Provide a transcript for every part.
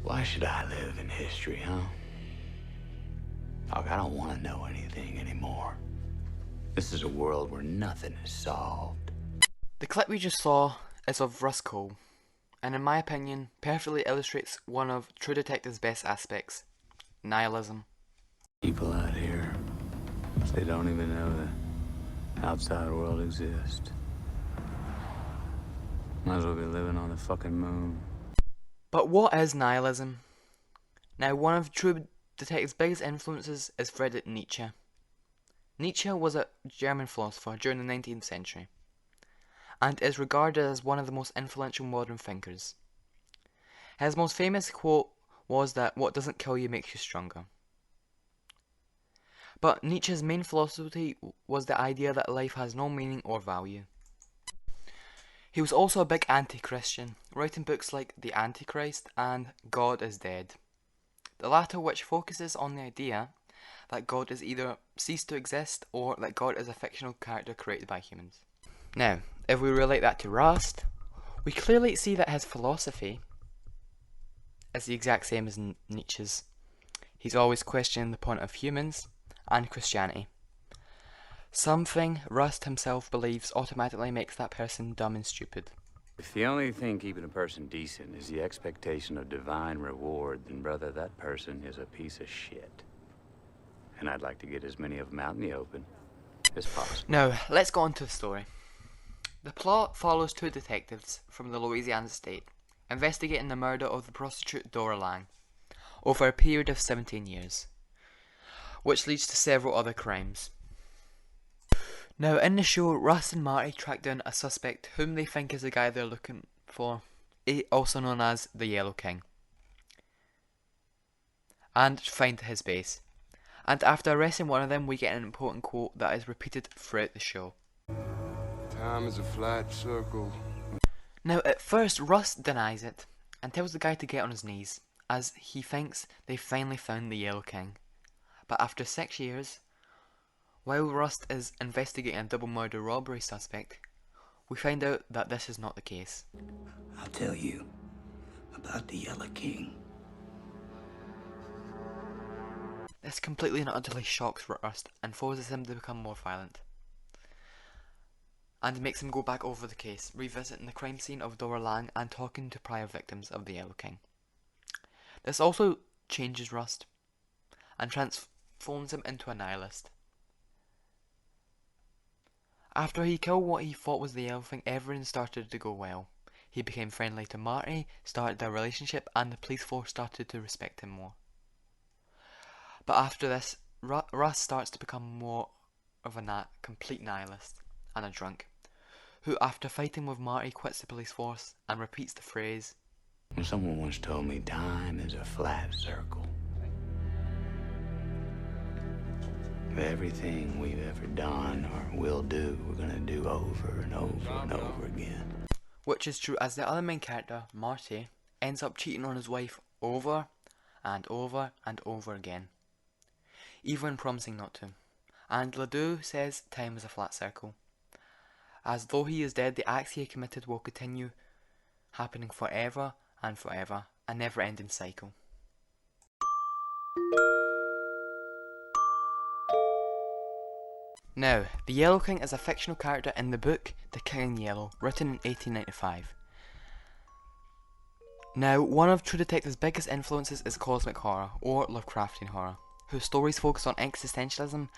Why should I live in history, huh? Fuck, I don't want to know anything anymore. This is a world where nothing is solved. The clip we just saw is of Russ Cole, and in my opinion, perfectly illustrates one of True Detective's best aspects: nihilism. People out here, they don't even know the outside world exists. Might as well be living on the fucking moon. But what is nihilism? Now, one of True Detective's biggest influences is Friedrich Nietzsche. Nietzsche was a German philosopher during the 19th century, and is regarded as one of the most influential modern thinkers. His most famous quote was that what doesn't kill you makes you stronger. But Nietzsche's main philosophy was the idea that life has no meaning or value. He was also a big anti-Christian, writing books like The Antichrist and God is Dead, the latter which focuses on the idea that God has either ceased to exist or that God is a fictional character created by humans. Now, if we relate that to Rust, we clearly see that his philosophy is the exact same as Nietzsche's. He's always questioning the point of humans and Christianity. Something Rust himself believes automatically makes that person dumb and stupid. If the only thing keeping a person decent is the expectation of divine reward, then brother, that person is a piece of shit. And I'd like to get as many of them out in the open as possible. Now, let's go on to the story. The plot follows two detectives from the Louisiana state investigating the murder of the prostitute Dora Lang over a period of 17 years, which leads to several other crimes. Now, in the show, Russ and Marty track down a suspect whom they think is the guy they're looking for, also known as the Yellow King, and find his base. And after arresting one of them, we get an important quote that is repeated throughout the show. Time is a flat circle. Now, at first, Russ denies it and tells the guy to get on his knees, as he thinks they finally found the Yellow King. But after 6 years, while Rust is investigating a double murder robbery suspect, we find out that this is not the case. I'll tell you about the Yellow King. This completely and utterly shocks Rust and forces him to become more violent, and makes him go back over the case, revisiting the crime scene of Dora Lang and talking to prior victims of the Yellow King. This also changes Rust and transforms him into a nihilist. After he killed what he thought was the Yellow King, everything started to go well. He became friendly to Marty, started a relationship, and the police force started to respect him more. But after this, Russ starts to become more of a complete nihilist and a drunk, who after fighting with Marty quits the police force and repeats the phrase, Someone once told me time is a flat circle. Everything we've ever done or will do, we're gonna do over and over and over again. Which is true, as the other main character, Marty, ends up cheating on his wife over and over and over again, even promising not to. And Ledoux says time is a flat circle, as though he is dead, the acts he committed will continue happening forever and forever, a never-ending cycle. Now, the Yellow King is a fictional character in the book The King in Yellow, written in 1895. Now, one of True Detective's biggest influences is cosmic horror, or Lovecraftian horror, whose stories focus on existentialism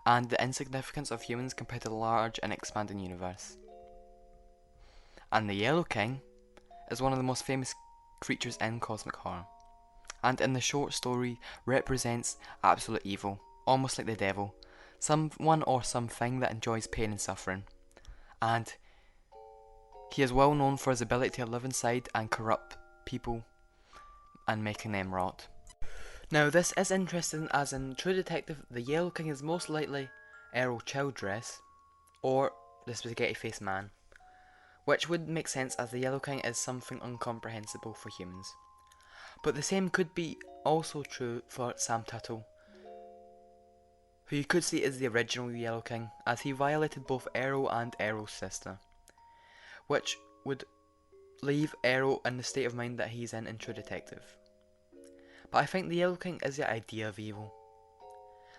and the insignificance of humans compared to the large and expanding universe. And the Yellow King is one of the most famous creatures in cosmic horror, and in the short story represents absolute evil, almost like the devil, someone or something that enjoys pain and suffering, and he is well known for his ability to live inside and corrupt people and making them rot. Now, this is interesting, as in True Detective, the Yellow King is most likely Errol Childress or the Spaghetti Faced Man, which would make sense as the Yellow King is something incomprehensible for humans. But the same could be also true for Sam Tuttle, who you could see is the original Yellow King, as he violated both Errol and Errol's sister, which would leave Errol in the state of mind that he's in True Detective. But I think the Yellow King is the idea of evil.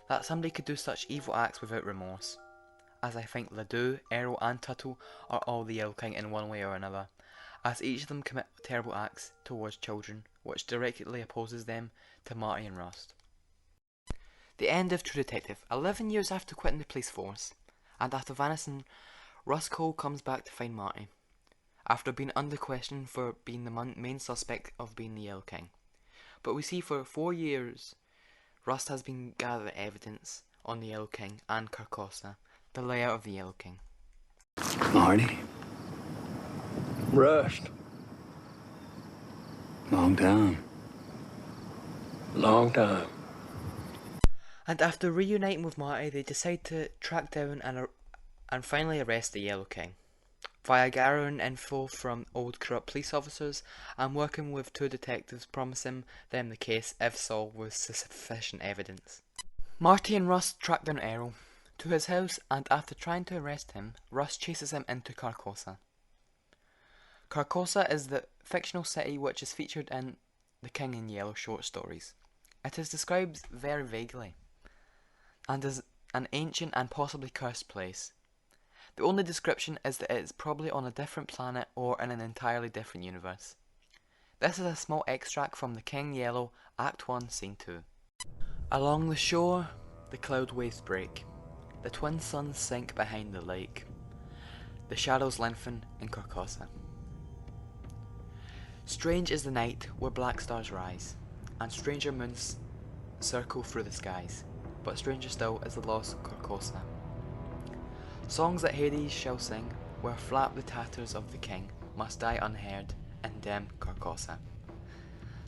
That somebody could do such evil acts without remorse. As I think Ledoux, Errol and Tuttle are all the Yellow King in one way or another, as each of them commit terrible acts towards children, which directly opposes them to Marty and Rust. The end of True Detective. 11 years after quitting the police force, and after vanishing, Russ Cole comes back to find Marty, after being under question for being the main suspect of being the Yellow King. But we see for 4 years, Rust has been gathering evidence on the Yellow King and Carcosa, the layout of the Yellow King. Marty, Rust. long time. Long time. And after reuniting with Marty, they decide to track down and finally arrest the Yellow King, via gathering info from old corrupt police officers and working with 2 detectives promising them the case if solved with sufficient evidence. Marty and Russ track down Errol to his house, and after trying to arrest him, Russ chases him into Carcosa. Carcosa is the fictional city which is featured in the King in Yellow short stories. It is described very vaguely, and is an ancient and possibly cursed place. The only description is that it is probably on a different planet or in an entirely different universe. This is a small extract from The King Yellow, Act 1, Scene 2. Along the shore, the cloud waves break. The twin suns sink behind the lake. The shadows lengthen in Carcosa. Strange is the night where black stars rise, and stranger moons circle through the skies, but stranger still is the lost Carcosa. Songs that Hades shall sing, where flap the tatters of the king, must die unheard in dim Carcosa.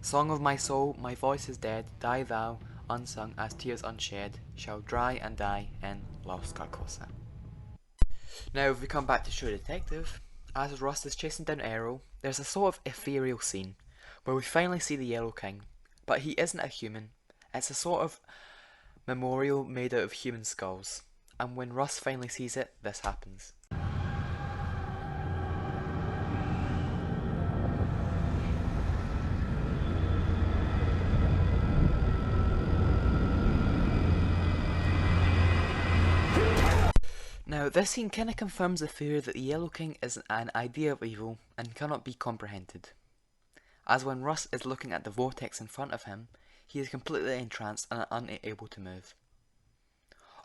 Song of my soul, my voice is dead, die thou, unsung as tears unshed, shall dry and die in lost Carcosa. Now if we come back to True Detective, as Rust is chasing down Errol, there's a sort of ethereal scene, where we finally see the Yellow King, but he isn't a human. It's a sort of memorial made out of human skulls, and when Russ finally sees it, this happens. Now, this scene kinda confirms the theory that the Yellow King is an idea of evil and cannot be comprehended, as when Russ is looking at the vortex in front of him, he is completely entranced and unable to move.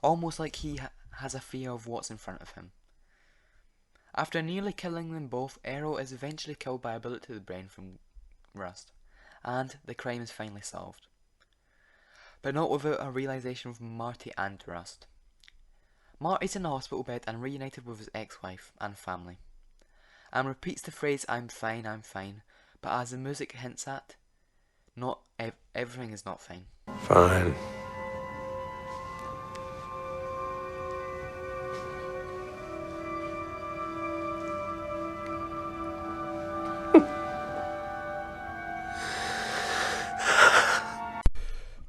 Almost like he has a fear of what's in front of him. After nearly killing them both, Errol is eventually killed by a bullet to the brain from Rust, and the crime is finally solved. But not without a realization from Marty and Rust. Marty's in the hospital bed and reunited with his ex-wife and family, and repeats the phrase I'm fine, but as the music hints at, not everything is not fine. Fine.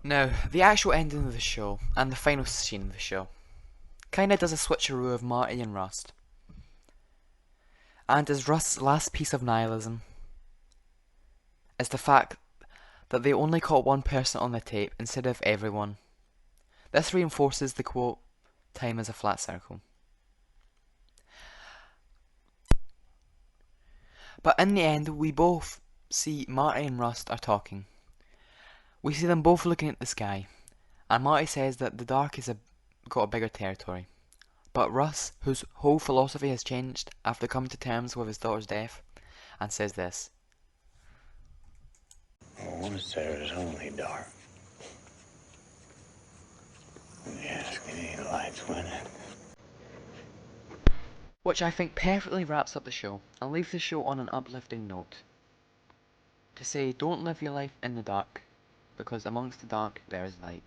Now, the actual ending of the show, and the final scene of the show, kinda does a switcheroo of Marty and Rust, and is Rust's last piece of nihilism, is the fact that they only caught one person on the tape instead of everyone. This reinforces the quote, time is a flat circle. But in the end, we both see Marty and Rust are talking. We see them both looking at the sky, and Marty says that the dark has got a bigger territory. But Russ, whose whole philosophy has changed after coming to terms with his daughter's death, and says this. Once there is only dark. Yes, any lights winning. Which I think perfectly wraps up the show, and leaves the show on an uplifting note. To say, don't live your life in the dark, because amongst the dark there is light.